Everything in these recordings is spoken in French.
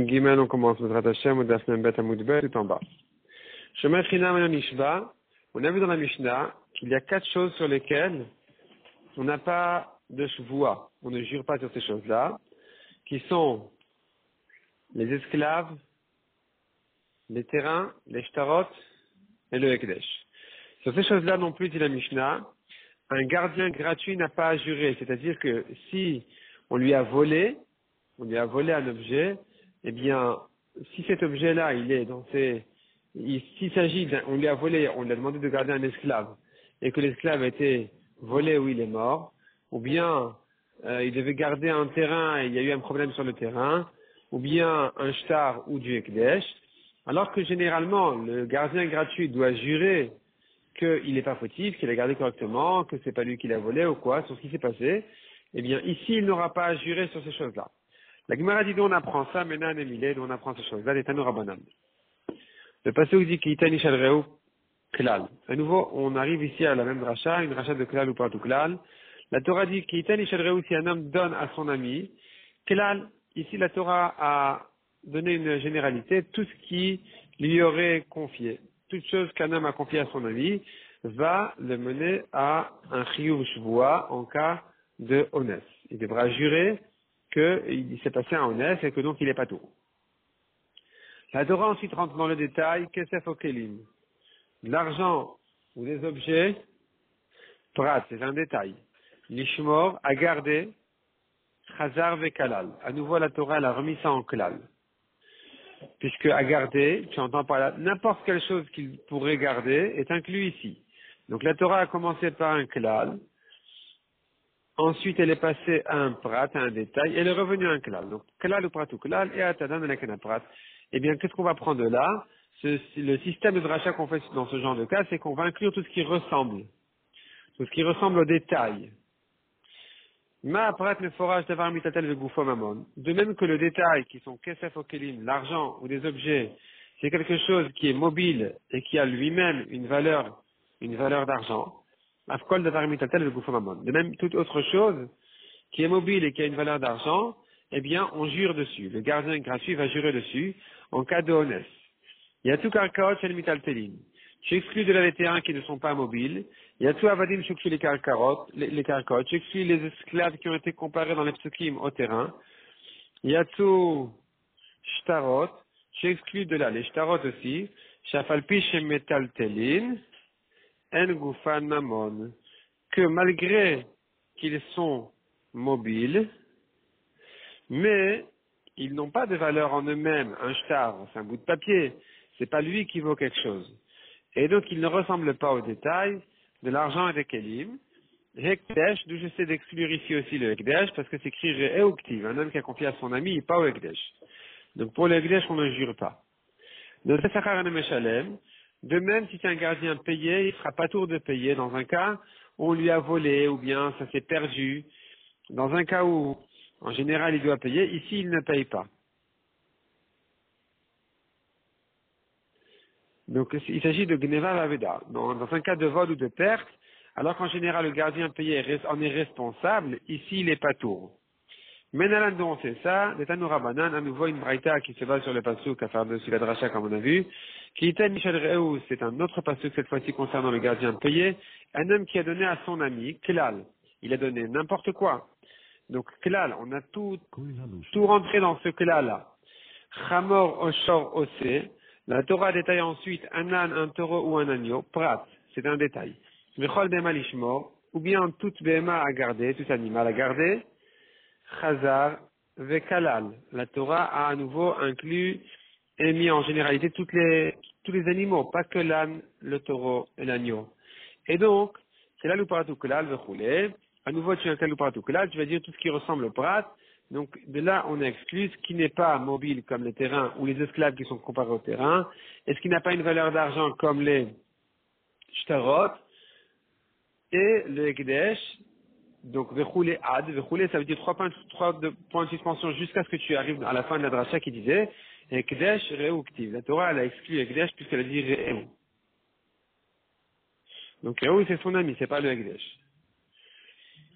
Gimel, on commence Bezrat Hashem, Daf Membet Amud Bet, tout en bas. Shomer Chinam El Mishba, on a vu dans la Mishnah qu'il y a 4 choses sur lesquelles on n'a pas de shvoua, on ne jure pas sur ces choses-là, qui sont les esclaves, les terrains, les shtarot et le Ekdesh. Sur ces choses-là non plus, dit la Mishnah, un gardien gratuit n'a pas à jurer, c'est-à-dire que si on lui a volé un objet, eh bien, si cet objet-là, il est dans s'il s'agit on lui a volé, on lui a demandé de garder un esclave, et que l'esclave a été volé ou il est mort, ou bien il devait garder un terrain et il y a eu un problème sur le terrain, ou bien un shtar ou du ekdesh, alors que généralement, le gardien gratuit doit jurer qu'il n'est pas fautif, qu'il a gardé correctement, que c'est pas lui qui l'a volé ou quoi, sur ce qui s'est passé, eh bien, ici, il n'aura pas à jurer sur ces choses-là. La Gemara dit d'où on apprend ça, Menan et Milé, d'où on apprend ces choses-là, des Tanoura Banan. Le passage dit Kitani Shalreu Klal. À nouveau, on arrive ici à la même dracha, une dracha de Klal ou pas tout Klal. La Torah dit Kitani Shalreu, si un homme donne à son ami, Klal, ici la Torah a donné une généralité, tout ce qui lui aurait confié, toute chose qu'un homme a confiée à son ami, va le mener à un chiyuv shvoua en cas de ones. Il devra jurer qu'il s'est passé un ones et que donc il n'est pas tout. La Torah ensuite rentre dans le détail, kesef okelim, de l'argent ou des objets, prat, c'est un détail. Lishmor, à garder, chazar vekalal. À nouveau la Torah elle a remis ça en klal. Puisque à garder, tu entends par là, n'importe quelle chose qu'il pourrait garder est inclus ici. Donc la Torah a commencé par un klal, ensuite elle est passée à un prat, à un détail, et elle est revenue à un klal. Donc klal ou prat ou klal, et atadan et la prat. Eh bien, qu'est-ce qu'on va prendre de là? Le système de dracha qu'on fait dans ce genre de cas, c'est qu'on va inclure tout ce qui ressemble au détail. Ma prat le forage d'avar mitatel vegoufo mamon. De même que le détail, qui sont kesef okelim, l'argent ou des objets, c'est quelque chose qui est mobile et qui a lui-même une valeur d'argent. Afkol d'avar mitatel vegoufo mamon. De même, toute autre chose qui est mobile et qui a une valeur d'argent, eh bien, on jure dessus. Le gardien gratuit va jurer dessus en cas de honest. Il y a tout karkaot shel mitaltelin. Tu exclus de là les terrains qui ne sont pas mobiles. Il y a tout avadim shukshi les karkaot. Tu exclus les esclaves qui ont été comparés dans les psukim au terrain. Il y a tout shtarot. Tu exclus de là les shtarot aussi. Shafalpi shem metaltelin. En gufan mamon. Que malgré qu'ils sont mobiles, mais ils n'ont pas de valeur en eux-mêmes. Un shtar, c'est un bout de papier. C'est pas lui qui vaut quelque chose. Et donc, ils ne ressemblent pas aux détails de l'argent et des kelim. Hekdesh, d'où je sais d'exclure ici aussi le Hekdesh, parce que c'est écrit Re'euktiv, un homme qui a confié à son ami, pas au Hekdesh. Donc, pour le Hekdesh, on ne jure pas. De même, si c'est un gardien payé, il ne fera pas tour de payer dans un cas où on lui a volé, ou bien ça s'est perdu. Dans un cas où, en général, il doit payer, ici, il ne paye pas. Donc, il s'agit de Gneva Vaveda. Dans un cas de vol ou de perte, alors qu'en général, le gardien payé en est responsable, ici, il n'est pas tour. Menalan dont c'est ça, des Tanoura Banan, à nouveau une braïta qui se base sur le pasuk à faire dessus la dracha comme on a vu. Kiiten Michel Reou, c'est un autre pasuk cette fois-ci concernant le gardien payé. Un homme qui a donné à son ami, Klal. Il a donné n'importe quoi. Donc, Klal, on a tout rentré dans ce Klal-là. Chamor, Oshor, Ose. La Torah détaille ensuite un âne, un taureau ou un agneau. Prat, c'est un détail. Mechol Bema Lishmor, ou bien toute Bema à garder, tout animal à garder. Chazar, Vekalal. La Torah a à nouveau inclus et mis en généralité tous les animaux, pas que l'âne, le taureau et l'agneau. Et donc, c'est là l'uparatukal, vechoulé. À nouveau, tu inclus l'uparatukal, tu vas dire tout ce qui ressemble au prat. Donc, de là, on exclut ce qui n'est pas mobile comme les terrains ou les esclaves qui sont comparés au terrain, et ce qui n'a pas une valeur d'argent comme les shtarot et le ekdesh. Donc, vechoulé ad, vechoulé, ça veut dire trois points de suspension jusqu'à ce que tu arrives à la fin de la dracha qui disait ekdesh reuktiv. La Torah, elle a exclu ekdesh puisqu'elle a dit reu. Donc, reu, c'est son ami, c'est pas le ekdesh.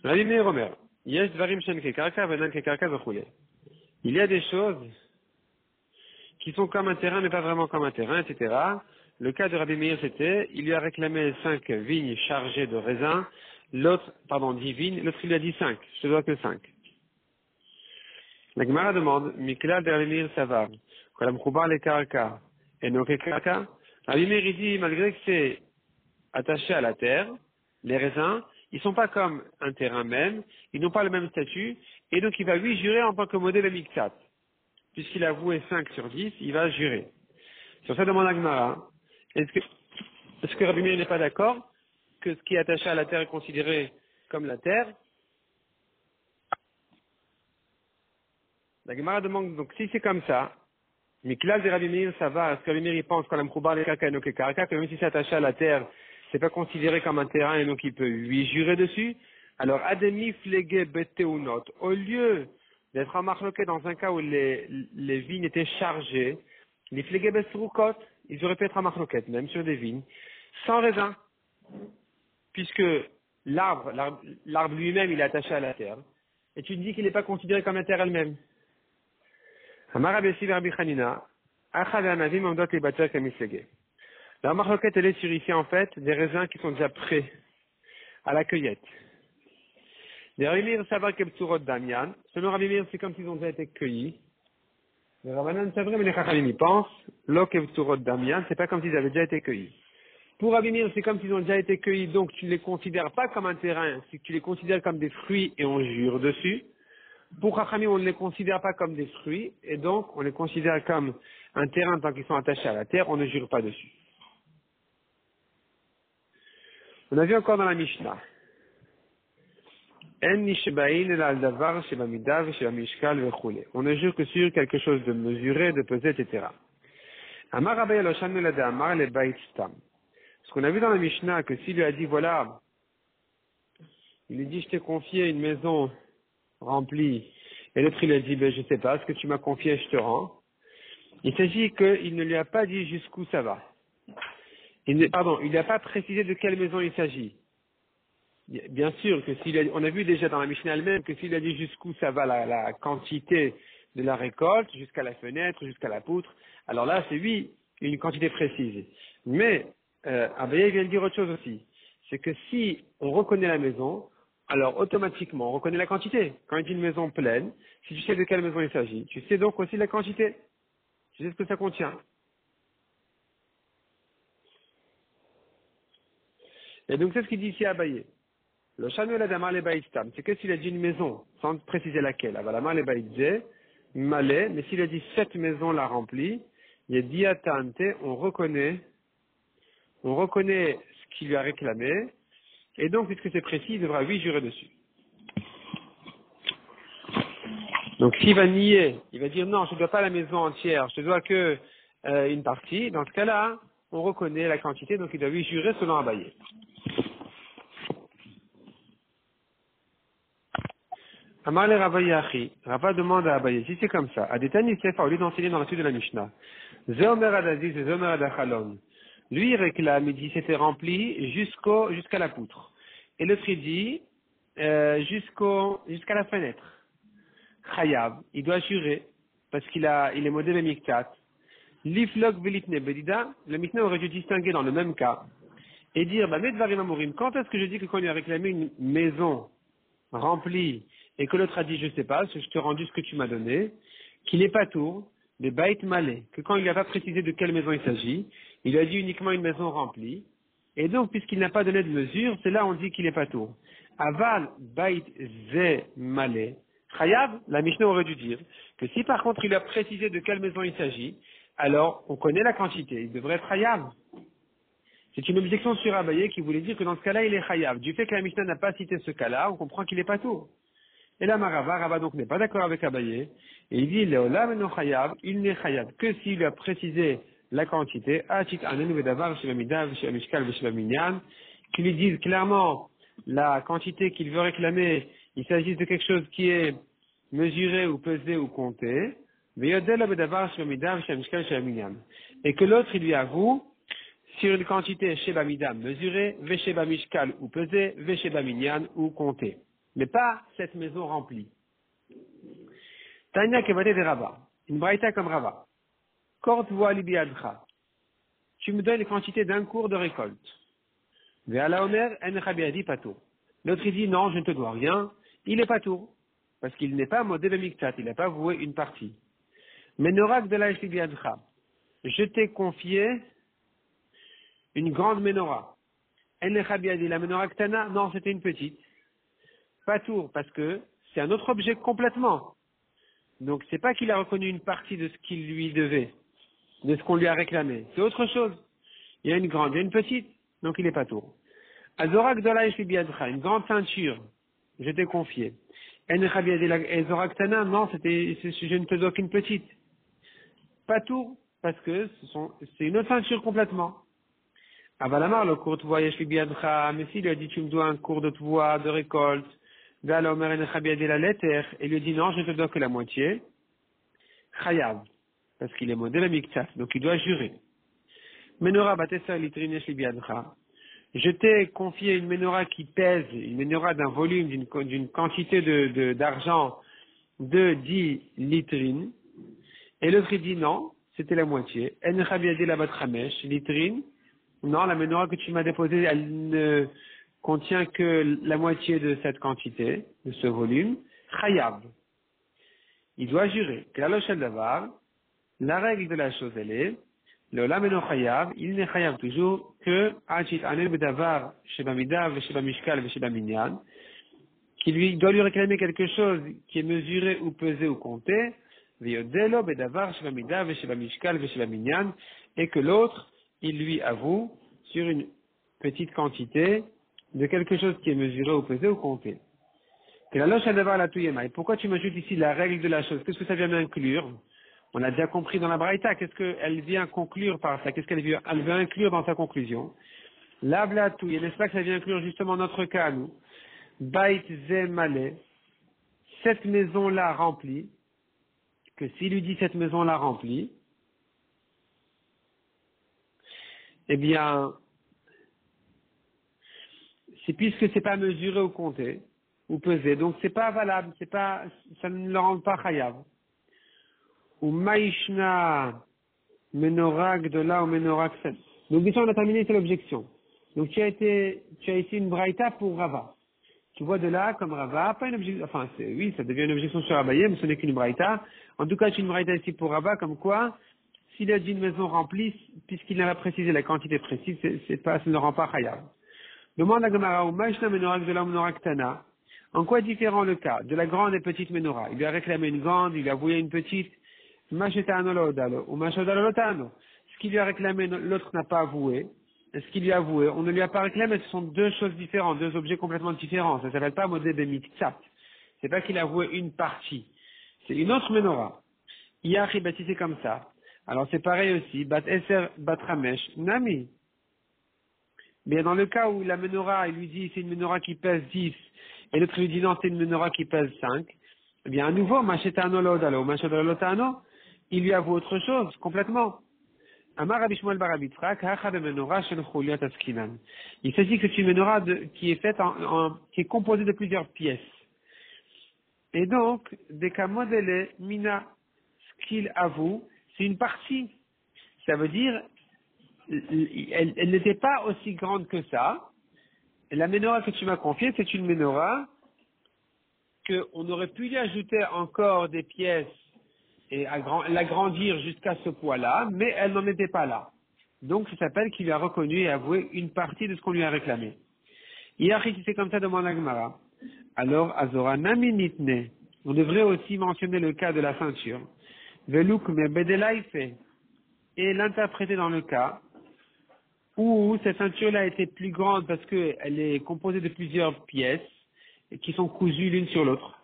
Rabbi Meir Omer, yesh dvarim shen kekarka, venan kekarka vechoulé. Il y a des choses qui sont comme un terrain, mais pas vraiment comme un terrain, etc. Le cas de Rabbi Meir, c'était, il lui a réclamé 5 vignes chargées de raisins, 10 vignes, l'autre il lui a dit 5, je te dois que 5. La Gemara demande, Mikla de Rabbi Meir Savar, Kolam Choubar le Karaka, et non que Karaka. Rabbi Meir, il dit, malgré que c'est attaché à la terre, les raisins, ils sont pas comme un terrain même, ils n'ont pas le même statut, et donc il va lui jurer en tant que modèle Miktat. Puisqu'il a voué 5 sur 10, il va jurer. Sur ça demande la Gemara, est-ce que Rabbi Meir n'est pas d'accord que ce qui est attaché à la terre est considéré comme la terre? La Gemara demande, donc si c'est comme ça, Miklal de Rabbi Meir, ça va, est-ce que Rabbi Meir il pense qu'on a m'koubar les kaka et no kekaraka, que même si c'est attaché à la terre, c'est pas considéré comme un terrain et donc il peut lui jurer dessus? Alors, Ademi flege beteunot, au lieu d'être amarloqué dans un cas où les vignes étaient chargées, les flege besrukot, ils auraient pu être amarloquet, même sur des vignes, sans raisin, puisque l'arbre lui-même, il est attaché à la terre, et tu me dis qu'il n'est pas considéré comme la terre elle-même. Amar Rabbi Rabbi Chanina, Achad Anavim Amdot les Bater Kamisege. La marloquette, elle est sur ici, en fait, des raisins qui sont déjà prêts à la cueillette. Les Rabbi Meir Savar Kebtsurot Damian, selon Rabbi Meir, c'est comme s'ils ont déjà été cueillis. Les Rabbanan, c'est vrai, mais les Chachamim y pensent, Lo Kebtsurot Damian, c'est pas comme s'ils avaient déjà été cueillis. Pour Rabbi Meir, c'est comme s'ils ont déjà été cueillis, donc tu ne les considères pas comme un terrain, c'est que tu les considères comme des fruits et on jure dessus. Pour Chachamim, on ne les considère pas comme des fruits, et donc on les considère comme un terrain tant qu'ils sont attachés à la terre, on ne jure pas dessus. On a vu encore dans la Mishnah. On ne jure que sur quelque chose de mesuré, de pesé, etc. Ce qu'on a vu dans la Mishnah, que s'il lui a dit, voilà, il lui dit, je t'ai confié une maison remplie, et l'autre il a dit, ben, je sais pas, ce que tu m'as confié, je te rends. Il s'agit qu'il ne lui a pas dit jusqu'où ça va. Il n'a pas précisé de quelle maison il s'agit. Bien sûr que on a vu déjà dans la Mishnah elle-même que s'il a dit jusqu'où ça va la quantité de la récolte, jusqu'à la fenêtre, jusqu'à la poutre, alors là c'est oui, une quantité précise. Mais Abaye vient de dire autre chose aussi. C'est que si on reconnaît la maison, alors automatiquement on reconnaît la quantité. Quand il y a une maison pleine, si tu sais de quelle maison il s'agit, tu sais donc aussi la quantité. Tu sais ce que ça contient. Et donc c'est ce qu'il dit ici à Abaye. Le chano la damar le baïstam, c'est que s'il a dit une maison, sans préciser laquelle, avalama le baïdze, malé, mais s'il a dit cette maison la remplie, il y a diatante, on reconnaît ce qu'il lui a réclamé, et donc, puisque c'est précis, il devra lui jurer dessus. Donc, s'il va nier, il va dire non, je ne dois pas la maison entière, je ne dois que une partie, dans ce cas-là, on reconnaît la quantité, donc il doit lui jurer selon Abaye. Amar le Rava Yachi, Rava demande à Abaye, si c'est comme ça, à des Tanisef, au lieu d'enseigner dans la suite de la Mishnah, Zeomer Adaziz et Zeomer Adachalon, lui il réclame, il dit c'était rempli jusqu'à la poutre. Et l'autre il dit jusqu'à la fenêtre. Chayav, il doit jurer, parce il est modèle Miktat. L'iflok velitne bedida, le Mishnah aurait dû distinguer dans le même cas, et dire, Medvarim Amorim, quand est-ce que je dis que quand il a réclamé une maison remplie, et que l'autre a dit, je sais pas, je te rendu ce que tu m'as donné, qu'il n'est pas tour, mais bait malé, que quand il n'a pas précisé de quelle maison il s'agit, il a dit uniquement une maison remplie, et donc, puisqu'il n'a pas donné de mesure, c'est là on dit qu'il n'est pas tour. Aval bait ze malé, chayav, la Mishnah aurait dû dire, que si par contre il a précisé de quelle maison il s'agit, alors on connaît la quantité, il devrait être chayav. C'est une objection sur Abaye qui voulait dire que dans ce cas-là, il est chayav. Du fait que la Mishnah n'a pas cité ce cas-là, on comprend qu'il n'est pas tour. Et là, Rava donc n'est pas d'accord avec Abaye, et il dit, Léolam no chayav, il n'est chayav que s'il lui a précisé la quantité, qu'il lui dise clairement la quantité qu'il veut réclamer, il s'agit de quelque chose qui est mesuré ou pesé ou compté, et que l'autre, il lui avoue, sur une quantité Sheba Midam mesurée, Vesheba Mishkal ou pesée, Vesheba Minyan ou comptée. Mais pas cette maison remplie. Tanya Kevate de Rava, une braïta comme Rava. Kort voa libiadcha. Tu me donnes les quantités d'un cours de récolte. Ve'ala omer en chabiadi patour. L'autre il dit non, je ne te dois rien. Il est patour. Parce qu'il n'est pas modé de miktat, il n'a pas voué une partie. Menorah de la libiadcha. Je t'ai confié une grande menorah. En chabiadi la menorah ktana, non, c'était une petite. Patour, parce que c'est un autre objet complètement. Donc c'est pas qu'il a reconnu une partie de ce qu'il lui devait, de ce qu'on lui a réclamé. C'est autre chose. Il y a une grande, il y a une petite, donc il est pas tour. Azorak dola biadra, une grande ceinture, je t'ai confié. Azorak tana, non, je ne te dois qu'une petite. Pas tour, parce que c'est une autre ceinture complètement. Avalamar, le cours de voyage biadra, mais s'il lui a dit tu me dois un cours de voie, de récolte, la lettre, et lui dit non, je ne te dois que la moitié. Chayav, parce qu'il est modèle miktas, donc il doit jurer. Menorah batessa litrinesh libiadra. Je t'ai confié une menorah qui pèse, une menorah d'un volume, d'une quantité d'argent de 10 litrines. Et l'autre il dit non, c'était la moitié. En chabiadi la batramesh, litrine. Non, la menorah que tu m'as déposée, elle ne contient que la moitié de cette quantité, de ce volume. Chayav. Il doit jurer. La règle de la chose, elle est, le lameno chayav, il n'est chayav toujours que achit anel bedavar shebamida veshebamishkal veshebaminyan, qui lui doit lui réclamer quelque chose qui est mesuré ou pesé ou compté, veyodelo bedavar shebamida veshebamishkal veshebaminyan, et que l'autre, il lui avoue sur une petite quantité de quelque chose qui est mesuré ou pesé ou compté. Et pourquoi tu m'ajoutes ici la règle de la chose? Qu'est-ce que ça vient inclure? On l'a déjà compris dans la Braïta. Qu'est-ce qu'elle vient conclure par ça? Qu'est-ce qu'elle veut? Elle veut inclure dans sa conclusion. L'ablatouye, n'est-ce pas que ça vient inclure justement notre cas à nous? Bait zemale, cette maison-là remplie, que s'il lui dit cette maison-là remplie, eh bien, c'est puisque c'est pas mesuré ou compté, ou pesé, donc c'est pas valable, ça ne le rend pas chayav. Ou maïshna menorag de là ou menorag set. Donc ici on a terminé, c'est l'objection. Donc tu as ici une braïta pour Rava. Tu vois de là comme Rava, pas une objection, enfin oui, ça devient une objection sur Abaye, mais ce n'est qu'une braïta. En tout cas, c'est une braïta ici pour Rava, comme quoi, s'il a dit une maison remplie, puisqu'il n'a pas précisé la quantité précise, ça ne le rend pas chayav. Demande à Gemara, ou maïshna menorag de là ou menorag tana. En quoi est différent le cas de la grande et petite menorah? Il lui a réclamé une grande, il lui a voué une petite. Ce qu'il lui a réclamé, l'autre n'a pas avoué. Et ce qu'il lui a avoué, on ne lui a pas réclamé. Ce sont deux choses différentes, deux objets complètement différents. Ça ne s'appelle pas modé de miktsat. C'est pas qu'il a avoué une partie. C'est une autre menorah. Yachi baptisé comme ça. Alors c'est pareil aussi. Bat eser bat ramesh nami. Mais dans le cas où la menorah, il lui dit c'est une menorah qui pèse 10, et l'autre lui dit non, c'est une menorah qui pèse 5, eh bien à nouveau, machetano lodalo, machetano, il lui avoue autre chose, complètement. Amar Rabbi Shmuel bar Rabbi Yitzchak, hacha de menorah shel chuliot askinan. Il s'agit que c'est une menorah qui est faite qui est composée de plusieurs pièces. Et donc, des cas modélés, mina, ce qu'il avoue, c'est une partie. Ça veut dire, elle n'était pas aussi grande que ça. Et la menorah que tu m'as confiée, c'est une menorah qu'on aurait pu y ajouter encore des pièces et l'agrandir jusqu'à ce poids-là, mais elle n'en était pas là. Donc, ça s'appelle qu'il a reconnu et avoué une partie de ce qu'on lui a réclamé. Hier, si c'est comme ça, demande la Gemara. Alors, Azora naminitne. On devrait aussi mentionner le cas de la ceinture. Velouk me bedelaïfe. Et l'interpréter dans le cas où cette ceinture-là était plus grande parce qu'elle est composée de plusieurs pièces qui sont cousues l'une sur l'autre.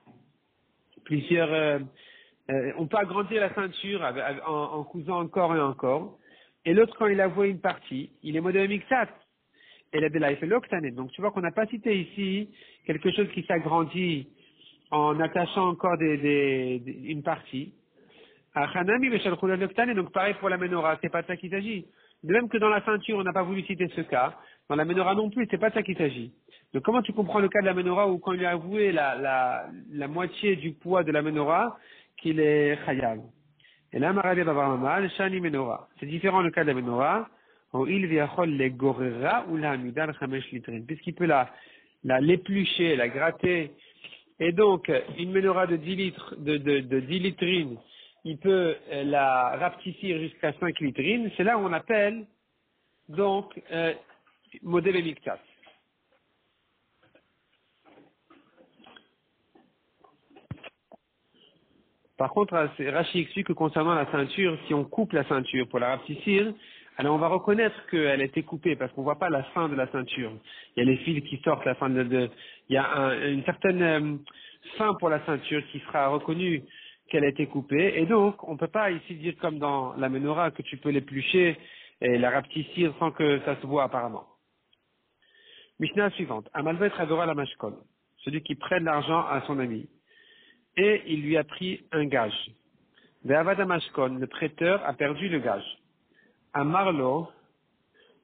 On peut agrandir la ceinture en cousant encore et encore. Et l'autre, quand il a voué une partie, il est modèle mixat. Et la delaïf est l'octané. Donc tu vois qu'on n'a pas cité ici quelque chose qui s'agrandit en attachant encore une partie. Donc pareil pour la menorah, c'est pas de ça qu'il s'agit. De même que dans la ceinture, on n'a pas voulu citer ce cas. Dans la menorah non plus, c'est pas de ça qu'il s'agit. Donc comment tu comprends le cas de la menorah où quand il a avoué la moitié du poids de la menorah, qu'il est chayav? Et là, Marabi Babar Shani Menora. C'est différent le cas de la Menora, où il viachol les gorera ou la amidal chamesh litrine, puisqu'il peut l'éplucher, la gratter. Et donc, une Menora de 10 litres, de 10 litrines, il peut la rapetissir jusqu'à 5 litrines. C'est là où on appelle, donc, modèle miktat. Par contre, Rashi explique que concernant la ceinture, si on coupe la ceinture pour la rapetissir, alors on va reconnaître qu'elle a été coupée parce qu'on voit pas la fin de la ceinture. Il y a les fils qui sortent, il y a une certaine fin pour la ceinture qui sera reconnue qu'elle a été coupée. Et donc, on peut pas ici dire comme dans la menorah que tu peux l'éplucher et la rapetissir sans que ça se voit apparemment. Mishnah suivante. Amalvet Radora la Mashkol. Celui qui prête l'argent à son ami. Et il lui a pris un gage. Ve'avadamashkon, le prêteur a perdu le gage. À Marlo,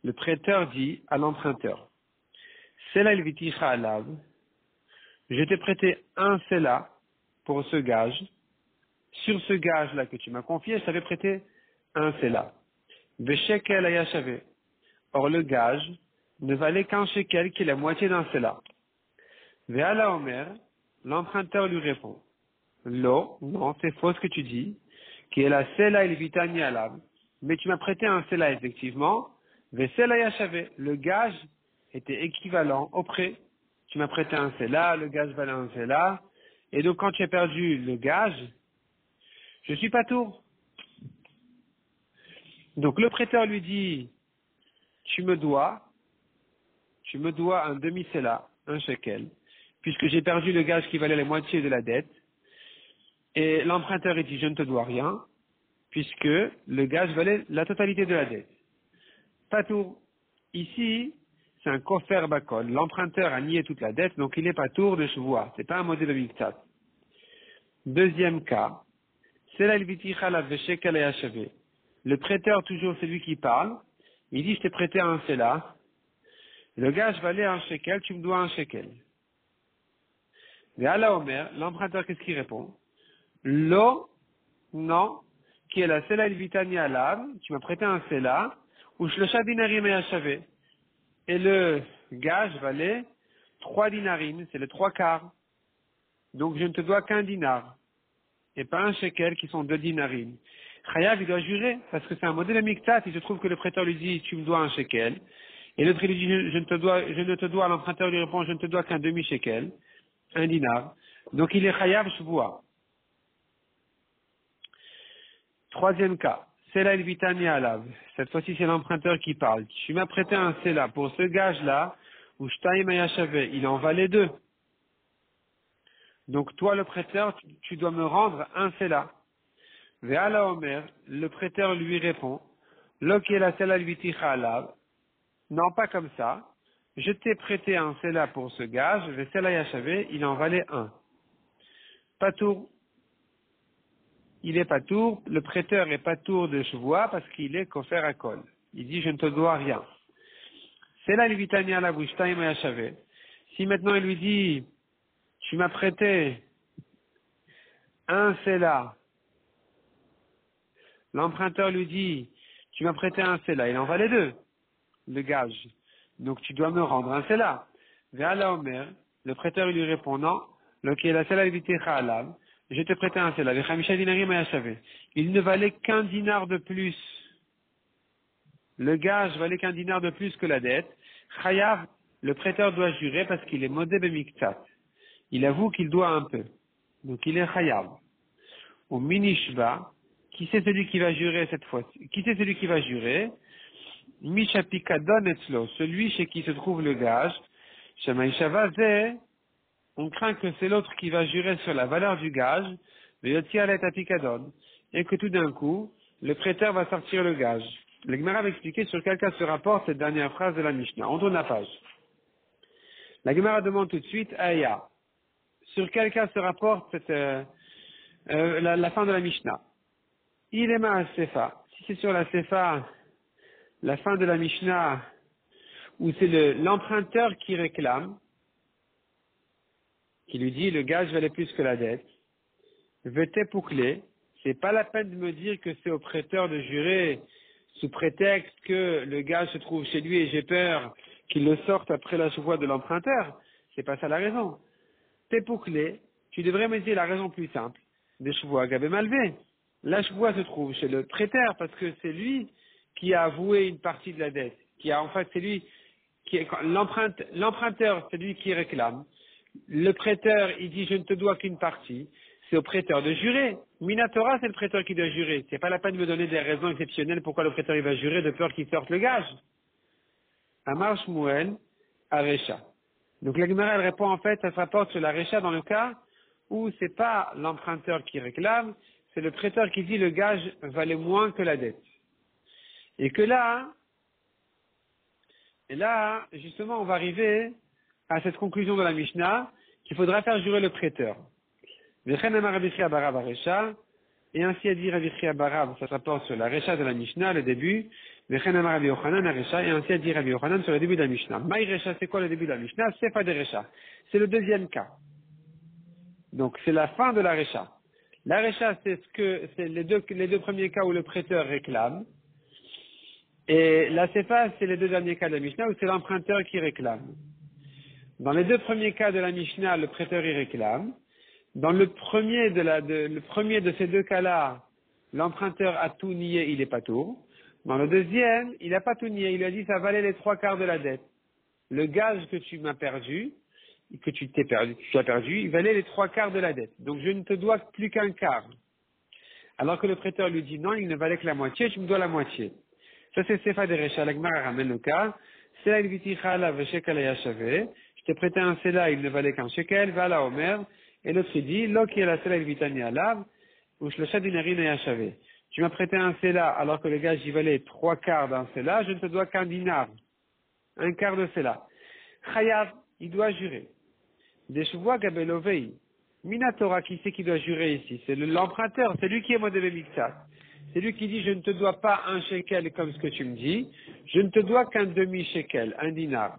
le prêteur dit à l'emprunteur, Sela il viticha alav, je t'ai prêté un Sela pour ce gage. Sur ce gage-là que tu m'as confié, je t'avais prêté un Sela. Veshekel ayashave. Or le gage ne valait qu'un shekel qui est la moitié d'un Sela. Ve'ala omer, l'emprunteur lui répond, Lo, non, c'est faux ce que tu dis, qui est la Sela il vitani alav. Mais tu m'as prêté un Sela effectivement, Vesela yashave. Le gage était équivalent au prêt. Tu m'as prêté un Sela, le gage valait un Sela. Et donc quand tu as perdu le gage, je suis pas tour. Donc le prêteur lui dit, tu me dois un demi-Sela, un shekel, puisque j'ai perdu le gage qui valait la moitié de la dette. Et l'emprunteur dit, je ne te dois rien, puisque le gage valait la totalité de la dette. Pas tour. Ici, c'est un kofer bakol. L'emprunteur a nié toute la dette, donc il n'est pas tour de chevois. C'est pas un modèle de miktat. Deuxième cas, c'est la lviticha la veshekel et achevé. Le prêteur, toujours celui qui parle, il dit, je t'ai prêté un Sela. Le gage valait un shekel, tu me dois un shekel. Mais à la Omer, l'emprunteur, qu'est-ce qu'il répond? Lo, non, qui est la Sela Vitani Alav, tu m'as prêté un Sela, ou Shlosha dinarim et achavé. Et le gage valait 3 dinarim, c'est les 3/4. Donc je ne te dois qu'un dinar, et pas un shekel qui sont 2 dinarim. Chayav, il doit jurer, parce que c'est un modèle miktat, il se trouve que le prêteur lui dit, tu me dois un shekel, et l'autre lui dit, je ne te dois, l'emprunteur lui répond, je ne te dois qu'un demi-shekel, un dinar. Donc il est chayav shvoua. Troisième cas, Sela el vitani alav. Cette fois-ci, c'est l'emprunteur qui parle. Tu m'as prêté un Sela pour ce gage-là, ou shtaim ayashave. Il en valait 2. Donc, toi, le prêteur, tu dois me rendre un Sela. Ve'ala omer, le prêteur lui répond, Lo ki la Sela el viticha alav. Non, pas comme ça. Je t'ai prêté un Sela pour ce gage, ve Sela yashave, il en valait 1. Pas tout. Il est pas tour, le prêteur est pas tour de chevois parce qu'il est kofer à kol. Il dit, je ne te dois rien. C'est là, l'ivitania la bouchtaim et achavé. Si maintenant il lui dit, tu m'as prêté un Sela, l'emprunteur lui dit, tu m'as prêté un Sela, il en valait 2, le gage. Donc tu dois me rendre un Sela. Vers la Omer, le prêteur lui répond, non, le qui est la Sela evitecha alav. Je te prêtais un Sela. Il ne valait qu'un dinar de plus. Le gage valait qu'un dinar de plus que la dette. Chayav, le prêteur doit jurer parce qu'il est modé bemiktat. Il avoue qu'il doit un peu. Donc il est chayav. Au minishba, qui c'est celui qui va jurer cette fois-ci? Qui c'est celui qui va jurer? Mishapikadon etzlo, celui chez qui se trouve le gage. Shamaishava ze, on craint que c'est l'autre qui va jurer sur la valeur du gage, et que tout d'un coup, le prêteur va sortir le gage. Le Gemara va expliquer sur quel cas se rapporte cette dernière phrase de la Mishnah. On tourne la page. La Gemara demande tout de suite, Aya, sur quel cas se rapporte la fin de la Mishnah? Il est ma Sefa. Si c'est sur la Sefa, la fin de la Mishnah, où c'est l'emprunteur qui réclame, qui lui dit le gage valait plus que la dette, vete pouclé, c'est pas la peine de me dire que c'est au prêteur de jurer sous prétexte que le gage se trouve chez lui et j'ai peur qu'il le sorte après la chevoie de l'emprunteur. C'est pas ça la raison. T'es bouclé, tu devrais me dire la raison plus simple. Des chevois gabé malvé. La chevoie se trouve chez le prêteur parce que c'est lui qui a avoué une partie de la dette. En fait, c'est lui qui est, l'emprunteur, c'est lui qui réclame. Le prêteur, il dit je ne te dois qu'une partie. C'est au prêteur de jurer. Minatora, c'est le prêteur qui doit jurer. C'est pas la peine de me donner des raisons exceptionnelles pourquoi le prêteur il va jurer de peur qu'il sorte le gage. Amar Shmuel, Arecha. Donc la Gemara, elle répond en fait, ça se rapporte sur la Recha dans le cas où c'est pas l'emprunteur qui réclame, c'est le prêteur qui dit le gage valait moins que la dette. Et là, justement, on va arriver à cette conclusion de la Mishnah qu'il faudra faire jurer le prêteur. Et ainsi a dit Rabbi Chia Barav, ça se rapporte sur la Recha de la Mishnah, le début, et ainsi a dit Rabbi Yochanan sur le début de la Mishnah. Maï Recha, c'est quoi le début de la Mishnah? C'est pas de Recha. C'est le deuxième cas. Donc, c'est la fin de la Recha. La Recha, c'est les deux premiers cas où le prêteur réclame. Et la Sefa, c'est les deux derniers cas de la Mishnah où c'est l'emprunteur qui réclame. Dans les deux premiers cas de la Mishnah, le prêteur y réclame. Dans le premier de ces deux cas-là, l'emprunteur a tout nié, il est pas tout. Dans le deuxième, il n'a pas tout nié, il a dit ça valait les 3/4 de la dette. Le gage que tu m'as perdu, tu as perdu, il valait les 3/4 de la dette. Donc je ne te dois plus qu'un quart. Alors que le prêteur lui dit non, il ne valait que la moitié, tu me dois la moitié. Ça c'est Sefa de Recha, la Gemara ramène le cas. Sela il viticha la veshekal yashave. Je t'ai prêté un sela, il ne valait qu'un shekel, va la omer. Et l'autre il dit, lo qui est la sela il vitani alav, ou shlosha dinarin yashave. Tu m'as prêté un sela alors que le gage il valait 3/4 d'un sela, je ne te dois qu'un dinar. Un quart de sela. Chayav, il doit jurer. Deshuvoa gabelovei. Minatora, qui c'est qui doit jurer ici? C'est l'emprunteur, c'est lui qui est modèle mixat. C'est lui qui dit, je ne te dois pas un shekel comme ce que tu me dis, je ne te dois qu'un demi-shekel, un dinar.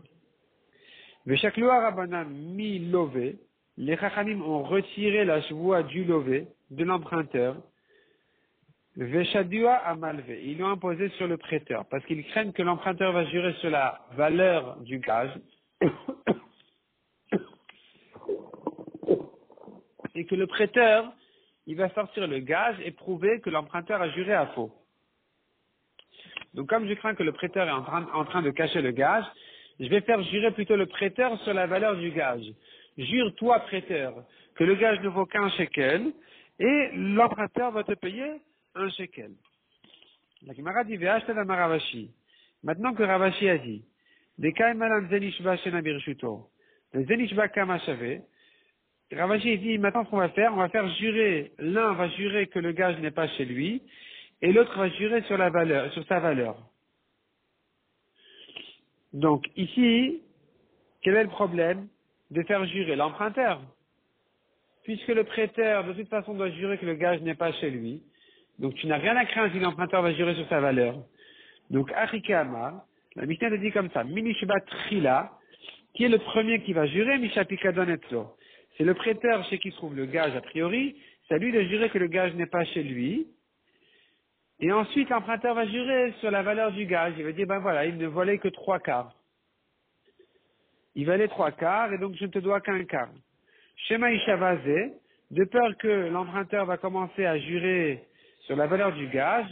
Veshakloa Rabbanan mi lové, les Chachamim ont retiré la chevoie du lové, de l'emprunteur. Veshadua a malvé, ils l'ont imposé sur le prêteur, parce qu'ils craignent que l'emprunteur va jurer sur la valeur du gage, et que le prêteur, il va sortir le gage et prouver que l'emprunteur a juré à faux. Donc comme je crains que le prêteur est en train de cacher le gage, je vais faire jurer plutôt le prêteur sur la valeur du gage. Jure toi prêteur que le gage ne vaut qu'un shekel et l'emprunteur va te payer un shekel. La Gemara dit Ve'ashta la Ravashi. Maintenant que Ravashi a dit Des Kaimalan Zenishba Shena Birshuto, le Zenishba Kama Shave, Ravashi dit, maintenant ce qu'on va faire jurer, l'un va jurer que le gage n'est pas chez lui, et l'autre va jurer sur sa valeur. Donc ici, quel est le problème de faire jurer l'emprunteur? Puisque le prêteur, de toute façon, doit jurer que le gage n'est pas chez lui, donc tu n'as rien à craindre si l'emprunteur va jurer sur sa valeur. Donc, Arikama, la Mishnah te dit comme ça, Minishba Trila, qui est le premier qui va jurer, Mishapikadon Etzlo. C'est le prêteur chez qui se trouve le gage a priori, c'est à lui de jurer que le gage n'est pas chez lui. Et ensuite, l'emprunteur va jurer sur la valeur du gage. Il va dire, ben voilà, il ne valait que 3/4. Il valait 3/4 et donc je ne te dois qu'un quart. Shema Ishavazé, de peur que l'emprunteur va commencer à jurer sur la valeur du gage,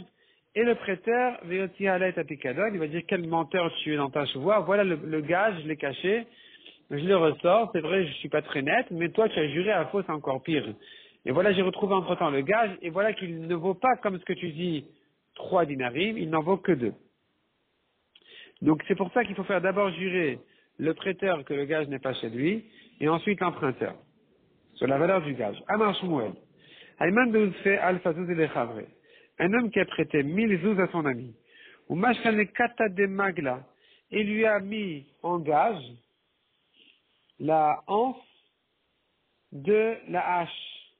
et le prêteur, Veoti Halet Apikadon, il va dire, quel menteur tu es dans ta chevoie, voilà le gage, je l'ai caché. Je le ressors, c'est vrai, je suis pas très net, mais toi, tu as juré à faux, c'est encore pire. Et voilà, j'ai retrouvé entre-temps le gage, et voilà qu'il ne vaut pas, comme ce que tu dis, 3 dinarim, il n'en vaut que 2. Donc, c'est pour ça qu'il faut faire d'abord jurer le prêteur que le gage n'est pas chez lui, et ensuite l'emprunteur, sur la valeur du gage. Amar Shmuel. Ayman de fait al-Fazouz et Lechavre. Un homme qui a prêté 1000 zouz à son ami, ou Mashkane Kata de Magla, et lui a mis en gage la anse de la hache.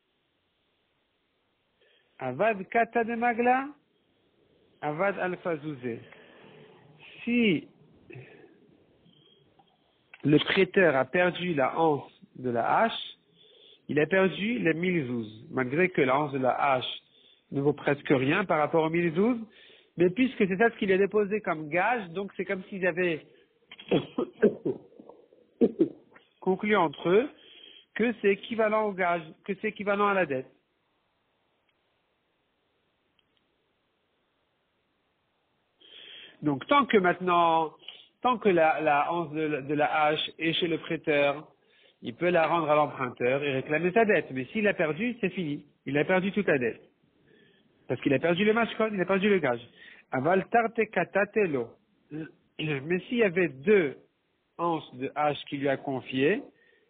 Avad kata de magla, avad alfazouzé. Si le prêteur a perdu la anse de la hache, il a perdu les 1000 zouz, malgré que la anse de la hache ne vaut presque rien par rapport aux 1012, mais puisque c'est ça ce qu'il a déposé comme gage, donc c'est comme s'ils avaient conclu entre eux que c'est équivalent au gage, que c'est équivalent à la dette. Donc tant que la anse de la hache est chez le prêteur, il peut la rendre à l'emprunteur et réclamer sa dette. Mais s'il a perdu, c'est fini. Il a perdu toute la dette. Parce qu'il a perdu le mashkon, il a perdu le gage. Aval tarte katatelo. Mais s'il y avait deux anses de hache qu'il lui a confiées,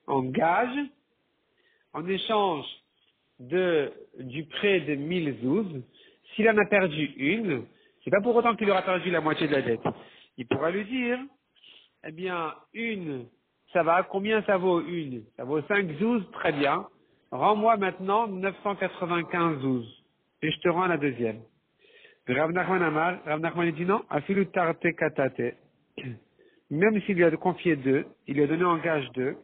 en gage, en échange du prêt de 1000 zouz, s'il en a perdu une, c'est pas pour autant qu'il aura perdu la moitié de la dette. Il pourra lui dire, eh bien, combien ça vaut une? Ça vaut 5 zouz, très bien. Rends-moi maintenant 995 zouz. Et je te rends la deuxième. Rav Nachman dit non, afilu tarte katate. Même s'il lui a confié deux, il lui a donné en gage deux.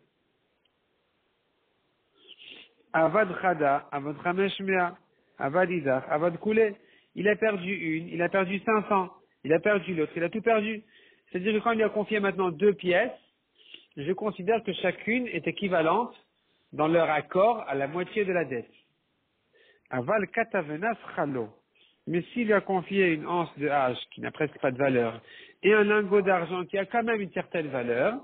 Avad Chada, Avad Chamesh Mea, Avad Idach, Avad Koulé. Il a perdu une, il a perdu 500, il a perdu l'autre, il a tout perdu. C'est-à-dire que quand il lui a confié maintenant deux pièces, je considère que chacune est équivalente dans leur accord à la moitié de la dette. Aval Katavenas Chalo. Mais s'il lui a confié une anse de hache qui n'a presque pas de valeur et un lingot d'argent qui a quand même une certaine valeur,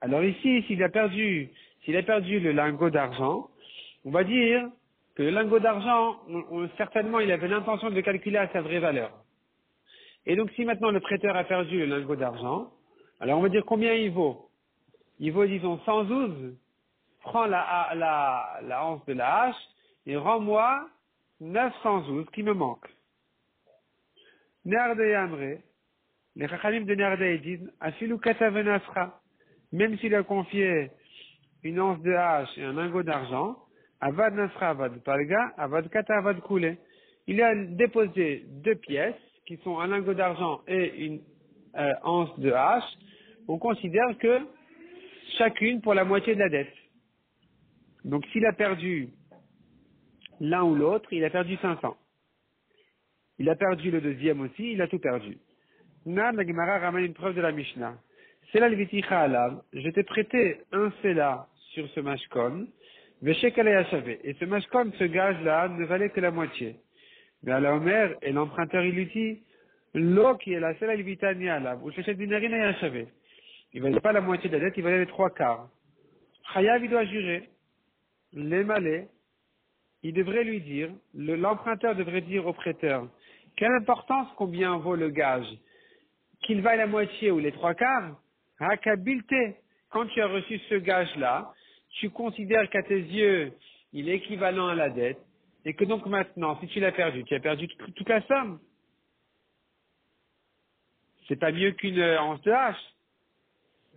alors ici, s'il a perdu le lingot d'argent, on va dire que le lingot d'argent, certainement, il avait l'intention de le calculer à sa vraie valeur. Et donc, si maintenant le prêteur a perdu le lingot d'argent, alors on va dire combien il vaut. Il vaut, disons, 112. Prends la anse de la hache et rends-moi 912 qui me manque. Nerde et Amre, les Chachamim de Nerde disent, Afilu katavenasra, même s'il a confié une anse de hache et un lingot d'argent, Avad Nasra, Avad Palga, Avad Kata, Avad Koulé. Il a déposé deux pièces, qui sont un lingot d'argent et une anse de hache. On considère que chacune pour la moitié de la dette. Donc s'il a perdu l'un ou l'autre, il a perdu 500. Il a perdu le deuxième aussi, il a tout perdu. Na, la Gemara ramène une preuve de la Mishnah. C'est la Leviticha Alav. Je t'ai prêté un sela sur ce mashkon. Et ce mashkon, ce gage-là, ne valait que la moitié. Mais à la Omer, et l'emprunteur, il lui dit, l'eau qui est la sela Levitani Alav, ou Shechet Dinarina Yashavé. Il ne valait pas la moitié de la dette, il valait les trois quarts. Chayav, il doit jurer. Les malais, il devrait lui dire, l'emprunteur devrait dire au prêteur, quelle importance combien vaut le gage? Qu'il vaille la moitié ou les trois quarts? Hakabilte, quand tu as reçu ce gage-là, tu considères qu'à tes yeux, il est équivalent à la dette, et que donc maintenant, si tu l'as perdu, tu as perdu toute la somme. C'est pas mieux qu'une anse de hache.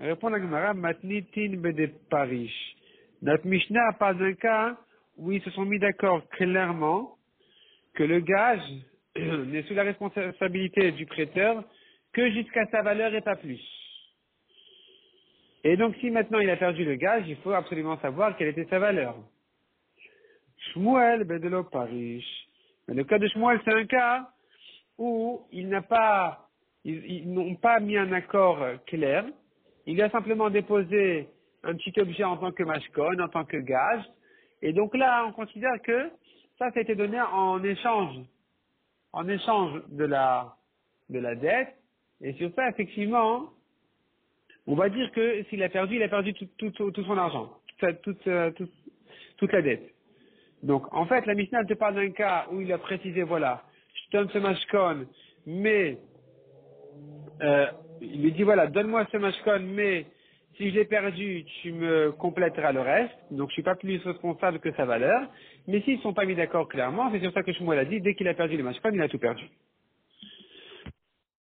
Répond la Gemara, matnitin bede parish. Notre Mishnah parle d'un cas où ils se sont mis d'accord clairement que le gage n'est sous la responsabilité du prêteur que jusqu'à sa valeur et pas plus. Et donc si maintenant il a perdu le gage, il faut absolument savoir quelle était sa valeur. Shmuel bedelo parish. Mais le cas de Shmuel, c'est un cas où ils n'ont pas mis un accord clair. Il a simplement déposé un petit objet en tant que mashkon, en tant que gage. Et donc là, on considère que ça a été donné en échange de la dette. Et sur ça, effectivement, on va dire que s'il a perdu, il a perdu tout son argent, toute la dette. Donc, en fait, la Mishnah te parle d'un cas où il a précisé, voilà, je te donne ce mashkon, mais il lui dit, voilà, donne-moi ce mashkon, mais si je l'ai perdu, tu me compléteras le reste. Donc, je suis pas plus responsable que sa valeur. Mais s'ils ne sont pas mis d'accord clairement, c'est sur ça que Shmuel a dit, dès qu'il a perdu le mashkon, il a tout perdu.